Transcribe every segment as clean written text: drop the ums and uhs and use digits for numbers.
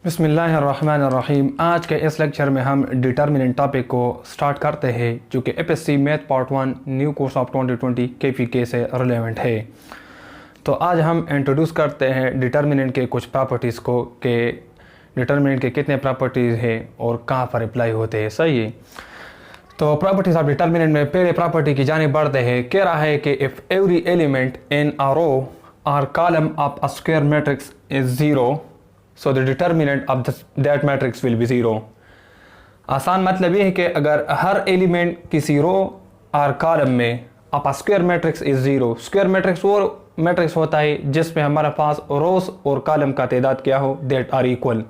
बिस्मिल्लाहिर्रहमानिर्रहीम। आज के इस लेक्चर में हम डिटर्मिनेंट टॉपिक को स्टार्ट करते हैं, जो कि APSC math part 1 new course of 2020 KPK से रिलेवेंट है। तो आज हम इंट्रोड्यूस करते हैं डिटर्मिनेंट के कुछ प्रॉपर्टीज़ को, कि डिटर्मिनेंट के कितने प्रॉपर्टीज़ हैं और कहाँ पर अप्लाई होते हैं। सही है। तो प्रॉपर्टीज़ ऑफ डिटर्मिनेंट में पहले प्रॉपर्टी की जाने बढ़ते हैं। कह रहा है कि if every element in a row और column of a square matrix is zero, so the determinant of that matrix will be zero. आसान मतलब ये है कि अगर हर एलिमेंट किसी रो और कॉलम में of a square matrix is zero. Square matrix वो मैट्रिक्स होता है जिसमें हमारे पास रोज और कॉलम का तादाद क्या हो, दैट आर इक्वल।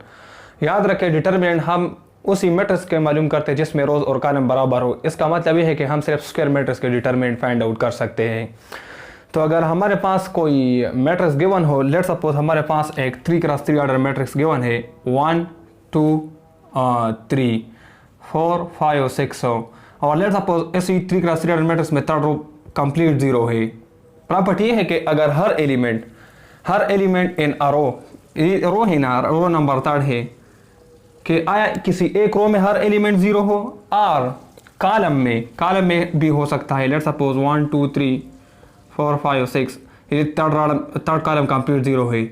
याद रखें, डिटर्मिनेंट हम उसी मैट्रिक्स के मालूम करते हैं जिसमें रोज और कॉलम बराबर हो। इसका मतलब ये है कि हम सिर्फ स्क्वायर मैट्रिक्स के डिटर्मिनेंट फाइंड आउट कर सकते हैं। तो अगर हमारे पास कोई मैट्रिक्स गिवन हो, लेट्स सपोज हमारे पास एक 3x3 ऑर्डर मैट्रिक्स गिवन है, 1 2 3 4 5 और 6 हो, और लेट्स सपोज इसी 3x3 ऑर्डर मैट्रिक्स में थर्ड रो कंप्लीट जीरो है। प्रॉपर्टी ये है कि अगर हर एलिमेंट इन अ रो है ना, रो नंबर थर्ड है, कि आया किसी एक रो में हर एलिमेंट जीरो हो, और कॉलम में भी हो सकता है। लेट्स सपोज 1 2 3 4 5 और 6, ये थर्ड कॉलम कंप्लीट जीरो है,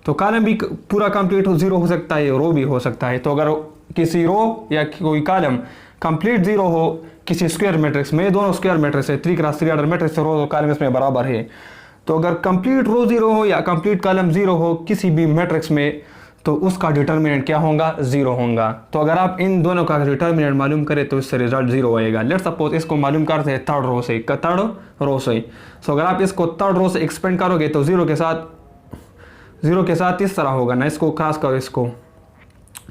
तो कॉलम भी पूरा कंप्लीट जीरो हो सकता है, रो भी हो सकता है। तो अगर किसी रो या कोई कॉलम कंप्लीट जीरो हो किसी स्क्वायर मैट्रिक्स में, दोनों स्क्वायर मैट्रिक्स है 3x3 ऑर्डर मैट्रिक्स, रो और कॉलम इसमें बराबर है, तो अगर कंप्लीट रो जीरो हो या कंप्लीट कॉलम जीरो हो किसी भी मैट्रिक्स में, तो उसका डिटर्मिनेंट क्या होगा, जीरो होगा। तो अगर आप इन दोनों का डिटर्मिनेंट मालूम करें तो इससे रिजल्ट जीरो आएगा। लेट्स सपोज इसको मालूम करते हैं थर्ड रो से। सो अगर आप इसको थर्ड रो से एक्सपेंड करोगे तो जीरो के साथ इस तरह होगा ना, इसको क्रॉस करो इसको,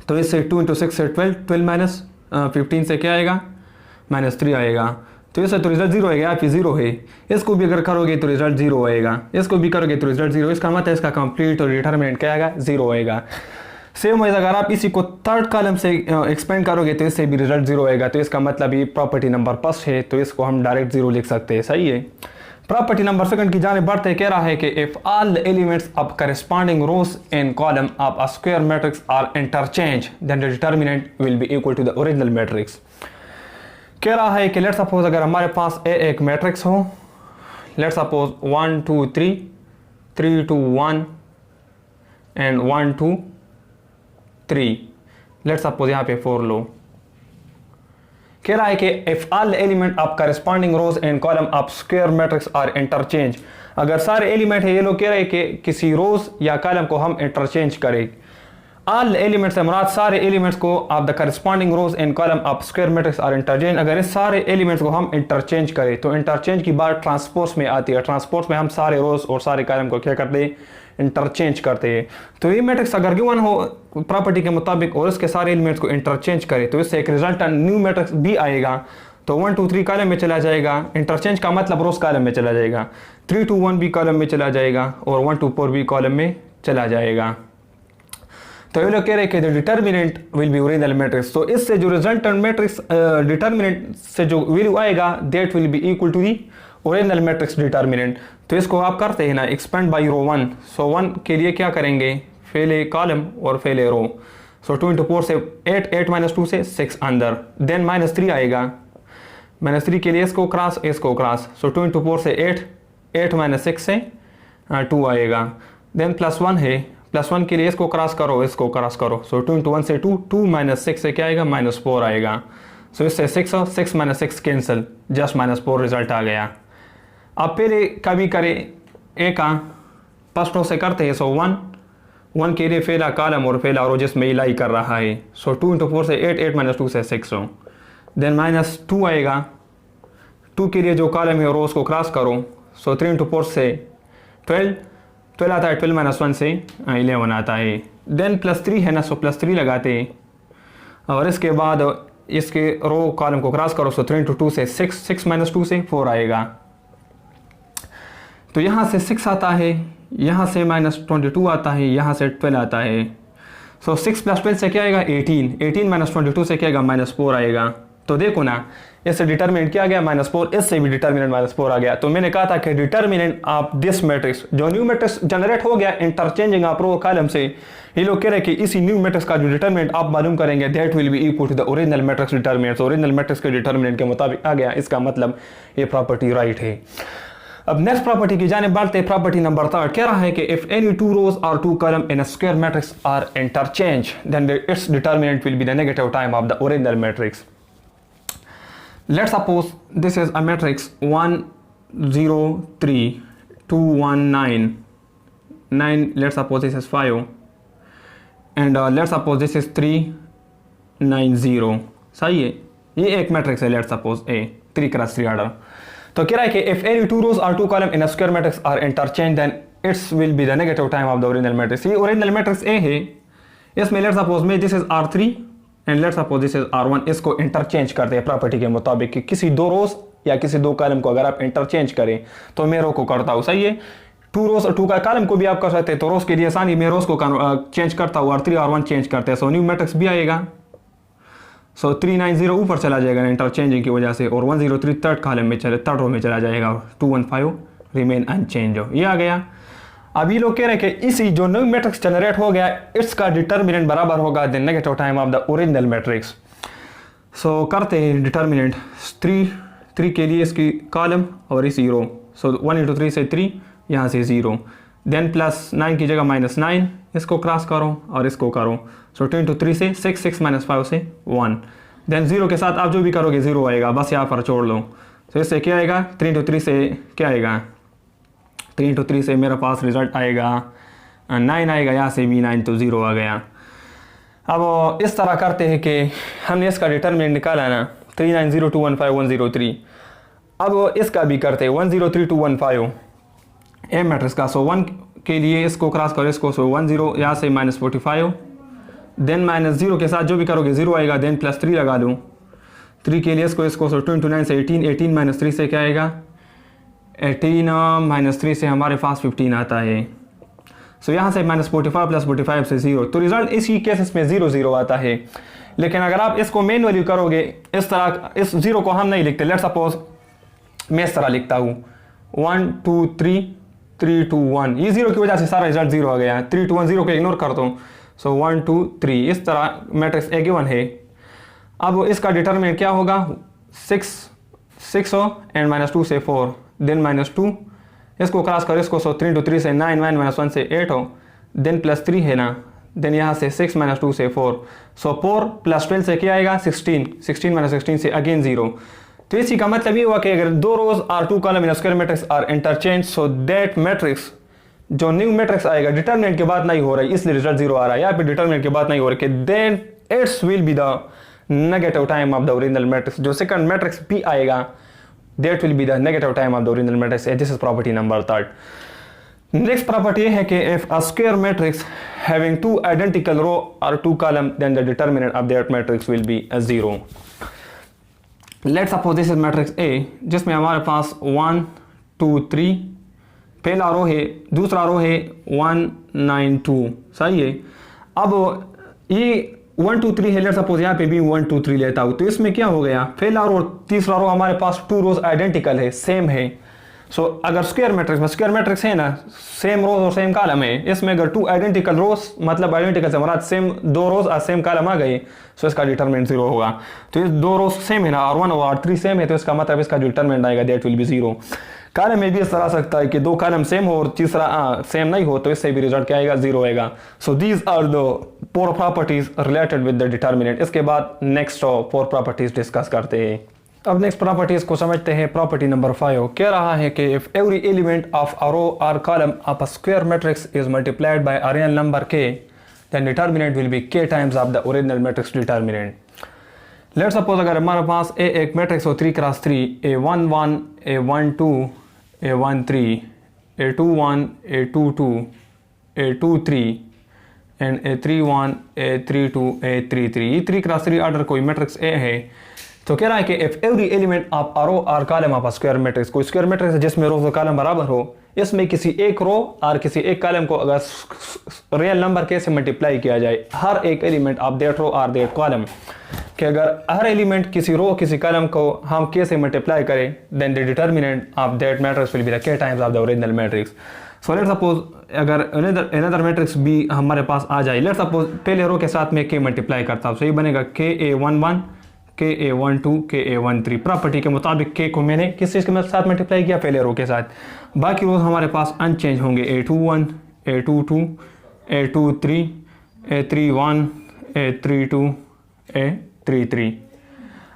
तो इससे 2 × 6 से 12 माइनस 15 से क्या आएगा, -3 आएगा। तो इससे तो रिजल्ट जीरो आएगा, आप जीरो है। इसको भी अगर करोगे तो रिजल्ट जीरो आएगा, इसको भी करोगे तो रिजल्ट जीरो। इसका मतलब इसका कंप्लीट और डिटर्मिनेंट क्या आएगा, जीरो आएगा। सेम वाइज अगर आप इसी को थर्ड कॉलम से एक्सपेंड करोगे तो इससे भी रिजल्ट जीरो आएगा। तो इसका मतलब ये प्रॉपर्टी नंबर फर्स्ट है, तो इसको हम डायरेक्ट जीरो लिख सकते हैं। सही है। प्रॉपर्टी नंबर सेकंड की जाने बढ़ते कह रहा है कि if all the elements of corresponding rows and column of a square matrix are interchange, then the determinant will be equal to the original matrix. कह रहा है कि लेट्स सपोज अगर हमारे पास एक मैट्रिक्स हो, let's suppose 1 2 3 3 2 1 and 1 2 3, let's suppose यहाँ पे 4 लो। कह रहा है कि if all element of corresponding rows and column of square matrix are interchange, अगर सारे एलिमेंट है, ये लोग कह रहे हैं कि किसी रोज या कॉलम को हम इंटरचेंज करें। ऑल एलिमेंट्स से मुराद सारे एलिमेंट्स को of the corresponding rows and column of square matrix are interchange. अगर इस सारे एलिमेंट्स को हम इंटरचेंज करें तो इंटरचेंज की बात ट्रांसपोज में आती है। ट्रांसपोज में हम सारे रोज और सारे कॉलम को क्या करते हैं, इंटरचेंज करते हैं। तो ये मैट्रिक्स अगर गिवन हो प्रॉपर्टी के मुताबिक और इसके सारे एलिमेंट्स को इंटरचेंज करें तो इससे एक रिजल्टेंट न्यू मैट्रिक्स भी आएगा। तो 1 2 3 कॉलम में चला जाएगा, इंटरचेंज का मतलब रोज कॉलम में चला जाएगा, 3 2 1 भी कॉलम में चला जाएगा, और 1 2 4 भी कॉलम में चला जाएगा। तो ये लोग कह रहे हैं कि the determinant will B original matrix. तो इससे जो रिजल्टेंट मैट्रिक्स डिटर्मिनेंट से जो वैल्यू आएगा, that will be equal to the original matrix determinant. तो इसको आप करते हैं ना, एक्सपेंड बाई रो 1। सो 1 के लिए क्या करेंगे, पहले कॉलम और पहले रो। सो 2 × 4 से 8, 8 - 2 से 6 अंदर, देन -3 आएगा। -3 के लिए इसको क्रॉस सो 2 × 4 से 8, 8 - 6 से 2 आएगा। देन +1 है, +1 के लिए इसको क्रॉस करो सो 2 × 1 से 2, 2 - 6 से क्या आएगा, -4 आएगा। सो इससे 6 और 6 - 6 कैंसिल, जस्ट -4 रिजल्ट आ गया। अब पहले कभी करें एक फर्स्ट रो से करते हैं। सो 1 के लिए पहला कॉलम और पहला रो जिसमें इलाई कर रहा है। सो 2 × 4 से 8, 8 - 2 से 6 हो, देन -2 आएगा। 2 के लिए जो कॉलम है रोज को क्रॉस करो। सो 3 × 4 से 12 आता है, 12 - 1 से 11 आता है। देन +3 है ना, सो +3 लगाते हैं, और इसके बाद इसके रो कॉलम को क्रॉस करो। सो 3 × 2 से 6, 6 - 2 से 4 आएगा। तो यहाँ से 6 आता है, यहाँ से -22 आता है, यहाँ से 12 आता है। सो 6 + 12 से क्या आएगा, 18, 18 - 22 से क्या आएगा, -4 आएगा। तो देखो ना, इससे डिटर्मिनेंट क्या आ गया -4, इससे भी डिटर्मिनेंट -4 आ गया। तो मैंने कहा था कि डिटर्मिनेंट ऑफ दिस मैट्रिक्स, जो न्यू मैट्रिक्स जनरेट हो गया इंटरचेंजिंग ऑफ रो कॉलम से, ये लोग कह रहे हैं कि इसी न्यू मैट्रिक्स का जो डिटर्मिनेंट आप मालूम करेंगे that will be equal to the original matrix determinant. Original matrix के डिटर्मिनेंट के मुताबिक आ गया, इसका मतलब ये प्रॉपर्टी राइट है। अब नेक्स्ट प्रॉपर्टी की जाने बढ़ते हैं। प्रॉपर्टी नंबर 3 कह रहा है कि इफ एनी टू रोज और two column in a square matrix are interchange then it's determinant will be the negative time of the original matrix. Let's suppose this is a matrix 1 0 3 2 1 9 9. Let's suppose this is 5 and let's suppose this is 3 9 0। सही है, ये एक matrix है। Let's suppose A 3 cross 3 order. तो कह रहा है कि इफ एनी टू रोज और two column in a square matrix are interchange then its will be the negative time of the original matrix. ये ओरिजिनल मैट्रिक्स ए है, इसमें let's suppose में this is R3 and let's suppose this is R1। इसको interchange करते हैं property के मुताबिक कि किसी दो रोज या किसी दो कॉलम को अगर आप इंटरचेंज करें, तो मैं रो को करता हूँ। सही है, टू रोज और टू का कॉलम को भी आप कर सकते हैं। तो रोज के लिए आसानी, मैं रोज को चेंज करता हूँ, R3 R1 चेंज करते हैं। सो न्यू मैट्रिक्स भी आएगा। सो 390 ऊपर चला जाएगा इंटरचेंजिंग की वजह से, और 103 थर्ड कॉलम में थर्ड रो में चला जाएगा, 215 रिमेन अनचेंज हो, ये आ गया। अब ये लोग कह रहे हैं कि इसी जो न्यू मैट्रिक्स जनरेट हो गया इसका डिटर्मिनेंट बराबर होगा the negative time of the original matrix. So करते हैं डिटर्मिनेंट 3 के लिए इसकी कॉलम और इसी रो। सो 1 × 3 से 3, यहाँ से 0, देन +9 की जगह -9, इसको क्रॉस करो और इसको करो। सो 2 × 3 से 6, 6 - 5 से 1, देन 0 के साथ आप जो भी करोगे 0 आएगा, बस यहाँ पर छोड़ लो। तो इससे क्या आएगा, 3 × 3 से क्या आएगा, 3 × 3 से मेरे पास रिजल्ट आएगा 9 आएगा, यहाँ से भी 9, तो 0 आ गया। अब इस तरह करते हैं कि हमने इसका डिटर्मिनेंट निकाला ना, 390215103। अब इसका भी करते हैं 103215 ए मैट्रिक्स का। सो 1 के लिए इसको क्रॉस करो, इसको। सो 10 यहाँ से -45, देन -0 के साथ जो भी करोगे 0 आएगा, देन +3 लगा लूँ 3 के लिए इसको। सो 2 × 9 से 18, 18 - 3 से क्या आएगा, 18 - 3 से हमारे पास 15 आता है। सो यहाँ से -45 + 45 से 0, तो रिजल्ट इसी केसेस में 0 0 आता है। लेकिन अगर आप इसको मैनुअली करोगे इस तरह, इस 0 को हम नहीं लिखते। लेट्स सपोज मैं इस तरह लिखता हूँ 1 2 3 3 2 1, ये 0 की वजह से सारा रिजल्ट 0 आ गया। 3 2 1 0 को इग्नोर करता हूँ। सो 1 2 3 इस तरह मैट्रिक्स ए गिवन है। अब इसका डिटर्मिनेंट क्या होगा, 6 हो एंड -2 से 4, देन -2, इसको क्रॉस करो, इसको। सो 3 × 3 से 9, 9 - 1 से 8 हो, देन +3 है ना, देन यहाँ से 6 - 2 से 4। सो 4 + 12 से क्या आएगा, 16, 16 - 16 से अगेन 0। तो इसी का मतलब ये हुआ कि अगर दो रोज और two column in square matrix are interchange, so that matrix जो न्यू मैट्रिक्स आएगा डिटर्मिनेंट के बाद नहीं हो रहा है, इसलिए रिजल्ट 0 आ रहा है। यहाँ पे डिटर्मिनेंट के बाद नहीं हो रहा है कि then its will be the negative time of the original matrix. जो सेकंड मैट्रिक्स भी आएगा that will be the negative time of the original matrix. This is property number 3. Next property है कि if a square matrix having two identical row or two column, then the determinant of that matrix will be a 0. Let's suppose this is matrix A, जिसमें हमारे पास 1 2 3 पहला रो है, दूसरा रो है 1 9 2। सही है। अब ये 1 2 3 है, लेट्स सपोज यहाँ पे भी 1 2 3 लेता हूँ। तो इसमें क्या हो गया, पहला रो और तीसरा रो हमारे पास 2 रोज आइडेंटिकल है, सेम है। सो अगर स्क्वायर मैट्रिक्स है ना, सेम रोज और सेम कॉलम है, इसमें अगर 2 आइडेंटिकल रोज, मतलब आइडेंटिकल से हमारा सेम 2 रोज और सेम कॉलम आ गए, सो इसका डिटरमिनेंट 0 होगा। तो ये 2 रोज सेम है ना, R1 और R3 सेम है, तो इसका मतलब इसका डिटरमिनेंट आएगा दैट विल बी 0। कॉलम में भी इस तरह सकता है कि 2 कॉलम सेम हो और तीसरा सेम नहीं हो, तो इससे भी रिजल्ट क्या आएगा, 0 आएगा। So these are the 4 properties related with the determinant. इसके बाद नेक्स्ट 4 प्रॉपर्टीज डिस्कस करते हैं। अब नेक्स्ट प्रॉपर्टीज को समझते हैं। प्रॉपर्टी नंबर 5 कह रहा है कि if every element of a row और column of a square matrix is multiplied by a real number k, then determinant will be k times of the original matrix determinant. Let's suppose अगर हमारे पास A एक matrix हो 3 × 3, A11, A12, A13, A21, A22, A23 and A31, A32, A33। ये 3 × 3 order कोई matrix A है। तो कह रहा है कि if every element of a row और column of a square matrix, कोई स्क्वायर मैट्रिक्स है जिसमें रो और कॉलम बराबर हो, इसमें किसी एक रो और किसी एक कॉलम को अगर रियल नंबर के से मल्टीप्लाई किया जाए, हर एक एलिमेंट ऑफ दैट रो और दैट कॉलम कि अगर हर एलिमेंट किसी रो किसी कॉलम को हम के से मल्टीप्लाई करें then the determinant of that matrix will be the k times of the original matrix. So let's suppose अगर अनदर मैट्रिक्स भी हमारे पास आ जाए, लेट्स सपोज पहले रो के साथ में के मल्टीप्लाई करता हूँ, सो ये बनेगा KA11 KA12 KA13। प्रॉपर्टी के मुताबिक के को मैंने किस चीज़ के साथ मल्टीप्लाई किया, पहले रो के साथ। बाकी रोज हमारे पास अनचेंज होंगे, A21 A22 A23 A31 A32 A33।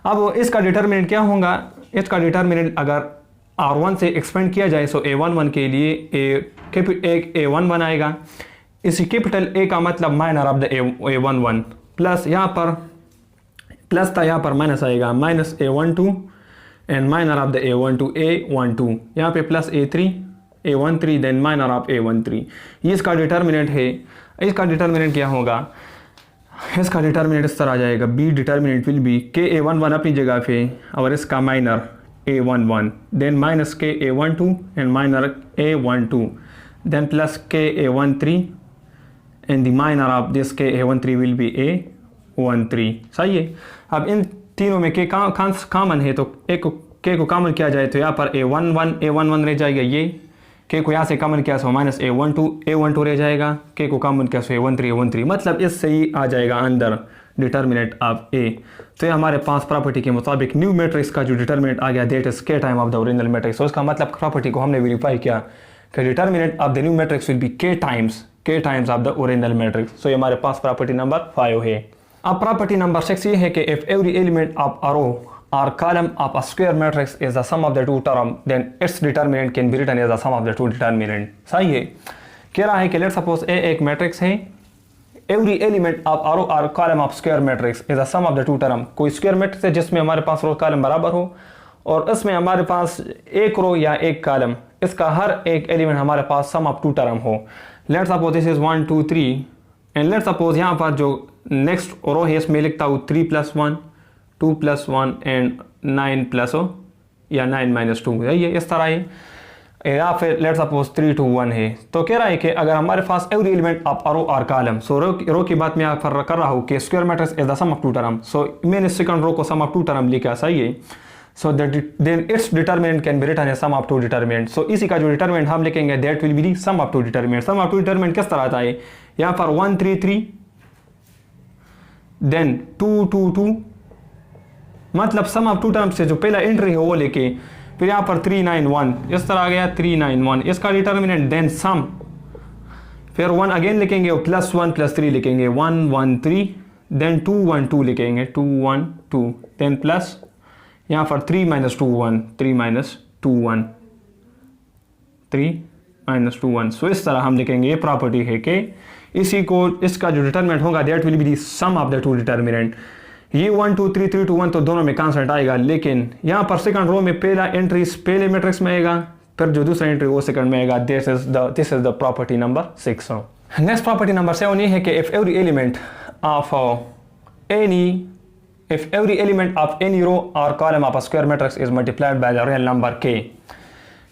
अब इसका डिटर्मिनेंट क्या होगा, इसका डिटर्मिनेंट अगर R1 से एक्सपेंड किया जाए सो A11 के लिए A11 आएगा। इसी कैपिटल A का मतलब minor of the A11 plus यहाँ पर प्लस था, यहाँ पर माइनस आएगा, minus A12 and minor of the A12 A12, यहाँ पे plus A13 then minor of A13। ये इसका डिटर्मिनेंट है। इसका डिटर्मिनेंट क्या होगा, इसका डिटर्मिनेंट इस तरह आ जाएगा, B determinant will B KA11 अपनी जगह पे और इसका minor A11 then minus KA12 and minor A12 then plus KA13 and the minor of this KA13 will be A13। सही है। अब इन तीनों में के कॉमन है तो एक के को कॉमन किया जाए तो यहाँ पर A11 रह जाएगा, ये के को यहाँ से कॉमन किया सो माइनस A12 रह जाएगा, के को कॉमन किया सो A13 मतलब इससे ही आ जाएगा अंदर डिटर्मिनेंट ऑफ A। तो ये हमारे पास प्रॉपर्टी के मुताबिक न्यू मैट्रिक्स का जो डिटर्मिनेंट आ गया that is k time of the original matrix. तो इसका मतलब प्रॉपर्टी को हमने वेरीफाई किया कि determinant of the new matrix will be k times of the original matrix. So ये हमारे पास प्रॉपर्टी नंबर 5 है। अब प्रॉपर्टी नंबर 6 ये है कि if every element of a row or column of a square matrix is the sum of the two term then its determinant can be written as the sum of the two determinant। सही है। कह रहा है कि let's suppose ए एक matrix है, every element of row और column of square matrix is the sum of the two term. कोई स्क्वायर मैट्रिक्स है जिसमें हमारे पास रो कॉलम बराबर हो और इसमें हमारे पास एक रो या एक कॉलम, इसका हर एक एलिमेंट हमारे पास सम ऑफ टू टर्म हो। Let's suppose this is 1 2 3 and let's suppose यहाँ पर जो नेक्स्ट रो है इसमें लिखता हूँ 3 + 1 2 + 1 एंड 9 + या 9 - 2 ये इस तरह है, या फिर लेट्स सपोज 3 2 1 है। तो कह रहा है कि अगर हमारे पास एवरी एलिमेंट ऑफ रो और कॉलम, सो रो की बात मैं यहाँ पर कर रहा हूँ कि square matrix is the sum of two term. So मैंने सेकंड रो को सम ऑफ टू टर्म लिखा, सही है। So then it's determinant can be written as sum of two determinant. So इसी का जो डिटर्मिनेंट हम लिखेंगे that will be the sum of two determinant. Sum of two determinant किस तरह आता है, यहाँ पर 1 3 3 देन 2 2 2 मतलब सम ऑफ टू टर्म से जो पहला एंट्री है वो लेके फिर यहाँ पर 3 9 1 इस तरह आ गया 3 9 1 इसका डिटर्मिनेंट देन सम, फिर 1 अगेन लिखेंगे और +1 +3 लिखेंगे 1 1 3 देन 2 1 2 लिखेंगे 2 1 2 देन प्लस यहाँ पर 3 - 2 1 3 - 2 1 3 - 2 1। सो इस तरह हम लिखेंगे। ये प्रॉपर्टी है कि इसी को इसका जो डिटर्मिनेंट होगा that will be the sum of the two determinant. ये 1 2 3 3 2 1 तो दोनों में कांस्टेंट आएगा, लेकिन यहाँ पर सेकंड रो में पहला एंट्री पहले मैट्रिक्स में आएगा, फिर जो दूसरा एंट्री वो सेकंड में आएगा। This is the property number 6। Next property number 7 ये है कि if every element of any row और column of a square matrix is multiplied by the real number k,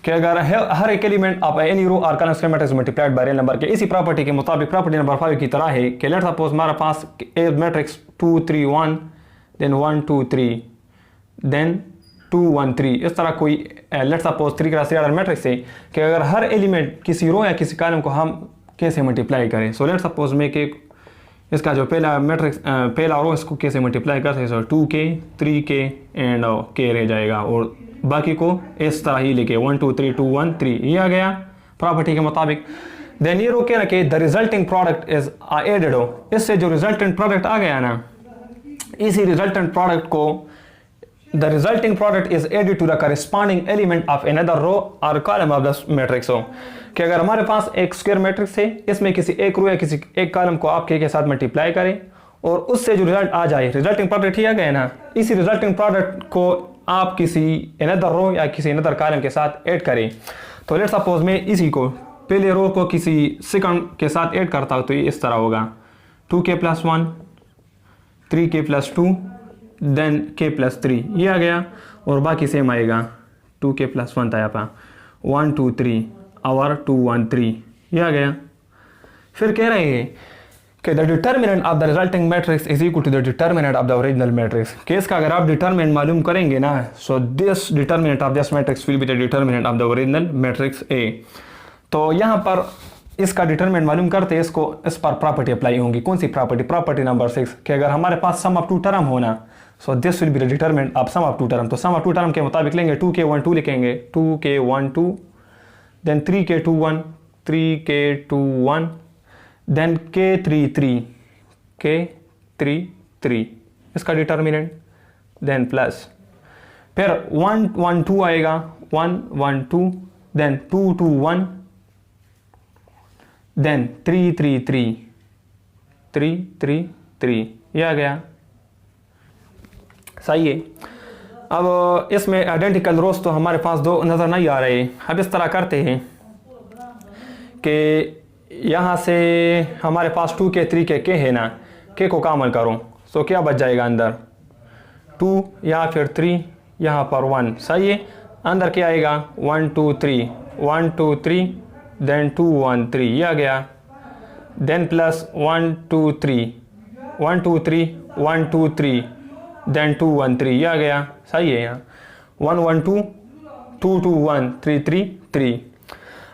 कि अगर हर एक एलिमेंट ऑफ एनी रो और column square matrix multiplied by real number के, इसी प्रॉपर्टी के मुताबिक प्रॉपर्टी नंबर 5 की तरह है कि लेट्स सपोज हमारे पास ए मैट्रिक्स 2 3 1 देन 1 2 3 देन 2 1 3 इस तरह कोई let's suppose 3 cross 3 order matrix है कि अगर हर एलिमेंट किसी रो या किसी कॉलम को हम कैसे मल्टीप्लाई करें। सो लेट्स सपोज में कि इसका जो पहला मैट्रिक्स पहला रो इसको कैसे मल्टीप्लाई कर सकते, सो 2k 3k एंड k रह जाएगा और बाकी को इस तरह ही लिखे 1 2 3 2 1 3 ये आ गया प्रॉपर्टी के मुताबिक। देन ये रो कह रहा कि the resulting product is added हो, इससे जो रिजल्टेंट प्रोडक्ट आ गया ना, इसी रिजल्टेंट प्रोडक्ट को the resulting product is added to the corresponding element of another row और कॉलम ऑफ द मैट्रिक्स हो, कि अगर हमारे पास एक स्क्वायर मैट्रिक्स है इसमें किसी एक रो या किसी एक कॉलम को आप के साथ मल्टीप्लाई करें और उससे जो रिजल्ट आ जाए, रिजल्टिंग प्रोडक्ट ही आ गया ना, इसी रिजल्टिंग प्रोडक्ट को आप किसी अनदर रो या किसी अनदर कॉलम के साथ ऐड करें। तो लेट्स सपोज मैं इसी को पहले रो को किसी सेकंड के साथ ऐड करता हूँ तो ये इस तरह होगा 2k + 1 3k + 2 देन k + 3 ये आ गया और बाकी सेम आएगा 2k + 1 था यहाँ पर 1 2 3 और 2 1 3 ये आ गया। फिर कह रहे हैं कि the determinant of the resulting matrix is equal to the determinant of the original matrix. Case का अगर आप डिटर्मिनेंट मालूम करेंगे ना, so this determinant of this matrix will be the determinant of the original matrix A. तो यहाँ पर इसका डिटर्मिनेंट मालूम करते इसको इस पर प्रॉपर्टी अप्लाई होंगी। कौन सी प्रॉपर्टी? प्रॉपर्टी नंबर 6 कि अगर हमारे पास सम ऑफ टू टर्म होना, so this will be the determinant of sum of two term. तो सम ऑफ टू टर्म के मुताबिक लेंगे 2k12 लिखेंगे, 2k12, then 3k21, 3k21, then k33 इसका डिटर्मिनेंट, देन प्लस फिर 112 आएगा, 112, देन 221, देन 333 ये आ गया। सही है। अब इसमें आइडेंटिकल रोज तो हमारे पास दो नज़र नहीं आ रहे। अब इस तरह करते हैं कि यहाँ से हमारे पास 2k 3k है ना, k को कामल करूँ तो क्या बच जाएगा अंदर? 2 या फिर 3, यहाँ पर 1। सही है। अंदर क्या आएगा? 1 2 3, 1 2 3, देन 2 1 3 ये आ गया, देन प्लस 1 2 3, 1 2 3, 1 2 3, देन 2 1 3 ये आ गया। सही है। यहाँ 1 1 2, 2 2 1 3 3 3।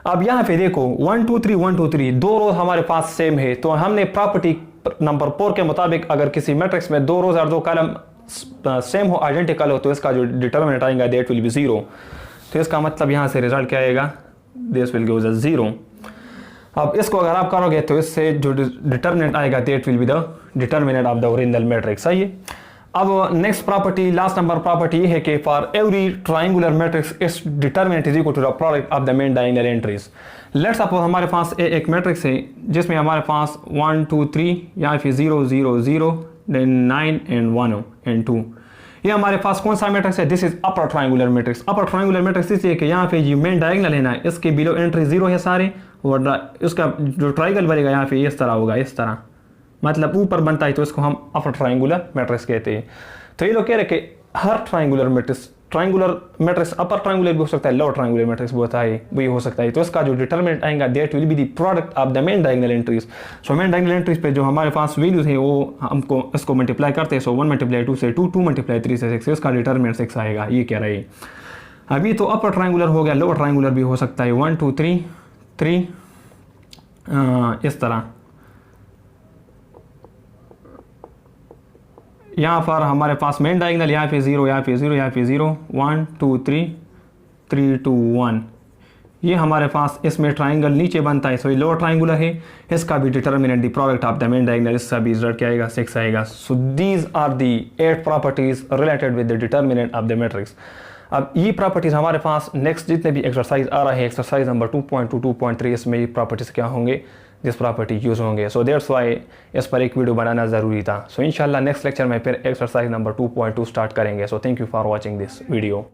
अब यहाँ पे देखो 1 2 3 1 2 3 दो रोज हमारे पास सेम है, तो हमने प्रॉपर्टी नंबर 4 के मुताबिक अगर किसी मैट्रिक्स में दो रोज और दो कॉलम सेम हो, आइडेंटिकल हो, तो इसका जो डिटर्मिनेंट आएगा दैट विल बी 0। तो इसका मतलब यहाँ से रिजल्ट क्या आएगा? This will give us 0। अब इसको अगर आप करोगे तो इससे जो डिटर्मिनेंट आएगा that will be the determinant of the original matrix. सही है। अब next property, last number property ये है कि for every triangular matrix its determinant is equal to the product of the main diagonal entries. Let's suppose हमारे पास एक matrix है जिसमें हमारे पास 1 2 3 या फिर 0 0 0, देन 9 एंड 1 एंड 2। ये हमारे पास कौन सा मैट्रिक्स है? This is upper triangular matrix. Upper triangular matrix इसलिए कि यहाँ पे ये मेन डायगोनल है ना, इसके बिलो एंट्री 0 है सारे, और इसका जो ट्राइंगल बनेगा यहाँ पे इस तरह होगा, इस तरह, मतलब ऊपर बनता है, तो इसको हम अपर ट्राइंगुलर मैट्रिक्स कहते हैं। तो ये लोग कह रहे कि हर ट्राइंगुलर मैट्रिक्स अपर ट्राइंगुलर भी हो सकता है, लोअर ट्राइंगुलर मैट्रिक्स भी होता है, वही हो सकता है। तो इसका जो डिटर्मिनेंट आएगा that will be the product of the main diagonal entries. So main diagonal entries पे जो हमारे पास वैल्यूज है वो हमको इसको मल्टीप्लाई करते हैं। सो 1 × 2 से 2, 2 × 3 से 6, इसका डिटर्मिनेंट 6 आएगा। ये कह रहे हैं। अभी तो अपर ट्राइंगुलर हो गया, लोअर ट्राइंगुलर भी हो सकता है, 1 2 3 3 इस तरह। यहाँ पर हमारे पास मेन डायगोनल यहाँ पे 0, यहाँ पे 0, यहाँ पे 0, 1 2 3 3 2 1। ये हमारे पास इसमें ट्राइंगल नीचे बनता है, सो ये लोअर ट्राइंगुलर है। इसका भी determinant the product of the main diagonal, इसका भी रिजल्ट क्या आएगा? 6 आएगा। So these are the 8 properties related with the determinant of the matrix. अब ये प्रॉपर्टीज हमारे पास नेक्स्ट जितने भी एक्सरसाइज आ रहे हैं, एक्सरसाइज नंबर 2.2 2.3, इसमें ये प्रॉपर्टीज क्या होंगे? दिस प्रॉपर्टी यूज़ होंगे। सो दैट्स वाई इस पर एक वीडियो बनाना ज़रूरी था। सो इंशाल्लाह नेक्स्ट लेक्चर में फिर एक्सरसाइज नंबर 2.2 स्टार्ट करेंगे। So thank you for watching this video.